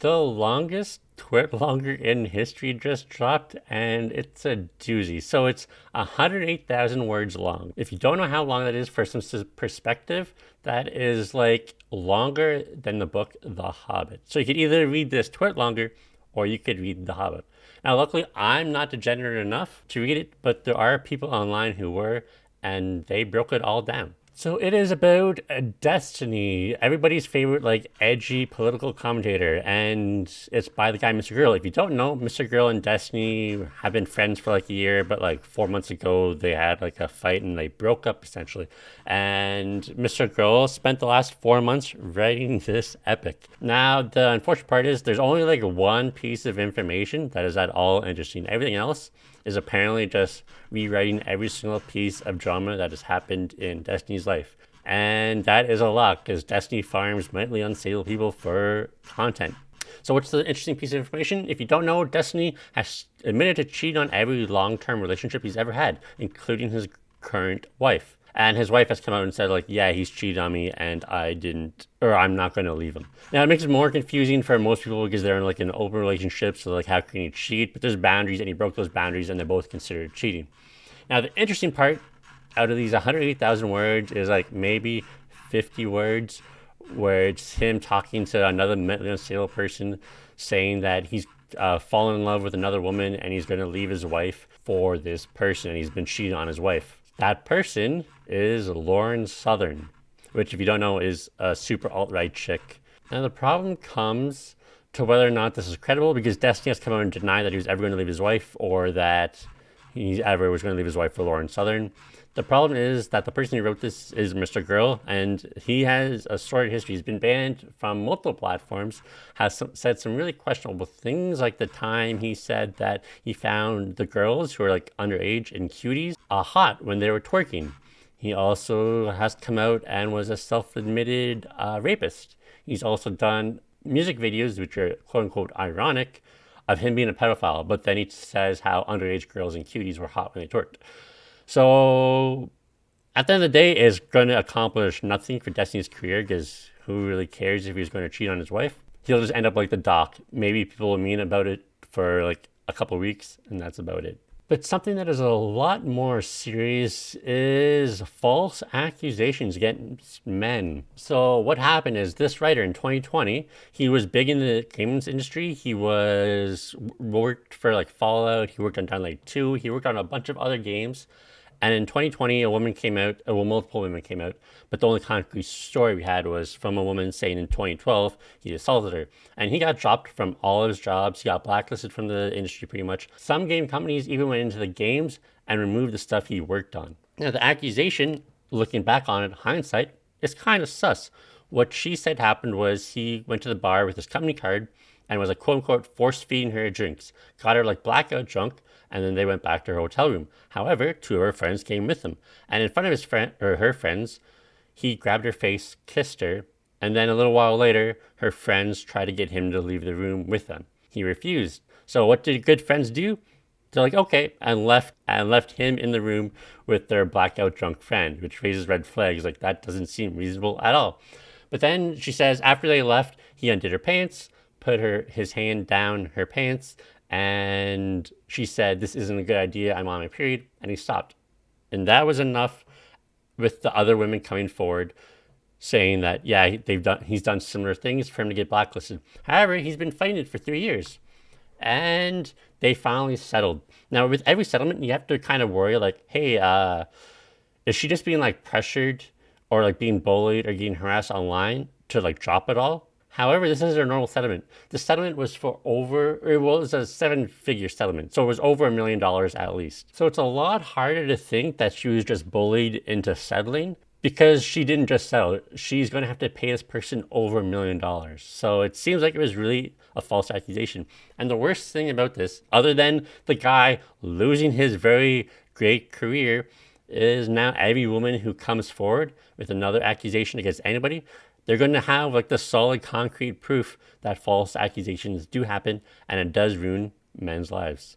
The longest Twitlonger in history just dropped, and it's a doozy. So it's 108,000 words long. If you don't know how long that is for some perspective, that is like longer than the book The Hobbit. So you could either read this Twitlonger or you could read The Hobbit. Now, luckily, I'm not degenerate enough to read it, but there are people online who were, and they broke it all down. So it is about Destiny, everybody's favorite like edgy political commentator, and it's by the guy Mr. Girl. If you don't know, Mr. Girl and Destiny have been friends for like a year, but like 4 months ago they had like a fight and they broke up essentially. And Mr. Girl spent the last 4 months writing this epic. Now the unfortunate part is there's only like one piece of information that is at all interesting. Everything else is apparently just rewriting every single piece of drama that has happened in Destiny's life. And that is a lot because Destiny farms mentally unstable people for content. So what's the interesting piece of information? If you don't know, Destiny has admitted to cheating on every long-term relationship he's ever had, including his current wife. And his wife has come out and said, like, yeah, he's cheated on me and I'm not going to leave him. Now, it makes it more confusing for most people because they're in like an open relationship. So like, how can you cheat? But there's boundaries and he broke those boundaries and they're both considered cheating. Now, the interesting part out of these 108,000 words is like maybe 50 words where it's him talking to another mentally unstable person saying that he's fallen in love with another woman and he's going to leave his wife for this person and he's been cheating on his wife. That person is Lauren Southern, which if you don't know is a super alt-right chick. Now the problem comes to whether or not this is credible because Destiny has come out and denied that he was ever going to leave his wife or that he ever was going to leave his wife for Lauren Southern. The problem is that the person who wrote this is Mr. Girl, and he has a sordid history. He's been banned from multiple platforms, has said some really questionable things, like the time he said that he found the girls who are like underage and cuties hot when they were twerking. He also has come out and was a self-admitted rapist. He's also done music videos, which are quote-unquote ironic, of him being a pedophile, but then he says how underage girls and cuties were hot when they twerked. So at the end of the day, it's going to accomplish nothing for Destiny's career because who really cares if he's going to cheat on his wife? He'll just end up like the Doc. Maybe people will mean about it for like a couple weeks and that's about it. But something that is a lot more serious is false accusations against men. So what happened is this writer in 2020, he was big in the games industry. He worked for like Fallout. He worked on Dying Light 2. He worked on a bunch of other games. And in 2020, multiple women came out, but the only concrete story we had was from a woman saying in 2012 he assaulted her. And he got dropped from all of his jobs. He got blacklisted from the industry pretty much. Some game companies even went into the games and removed the stuff he worked on. Now, the accusation, looking back on it, hindsight, is kind of sus. What she said happened was he went to the bar with his company card and was like quote unquote force feeding her drinks, got her like blackout drunk, and then they went back to her hotel room. However, two of her friends came with them, and in front of her friends, he grabbed her face, kissed her, and then a little while later, her friends tried to get him to leave the room with them. He refused. So what did good friends do? They're like, okay, and left him in the room with their blackout drunk friend, which raises red flags. Like, that doesn't seem reasonable at all. But then she says after they left, he undid her pants, put his hand down her pants, and she said, this isn't a good idea, I'm on my period, and he stopped. And that was enough with the other women coming forward saying that, yeah, he's done similar things for him to get blacklisted. However, he's been fighting it for 3 years. And they finally settled. Now, with every settlement, you have to kind of worry, like, hey, is she just being, like, pressured or, like, being bullied or getting harassed online to, like, drop it all? However, this is a normal settlement. The settlement was it was a 7-figure settlement. So it was over $1 million at least. So it's a lot harder to think that she was just bullied into settling because she didn't just settle. She's going to have to pay this person over $1 million. So it seems like it was really a false accusation. And the worst thing about this, other than the guy losing his very great career, is now every woman who comes forward with another accusation against anybody, they're going to have like the solid concrete proof that false accusations do happen and it does ruin men's lives.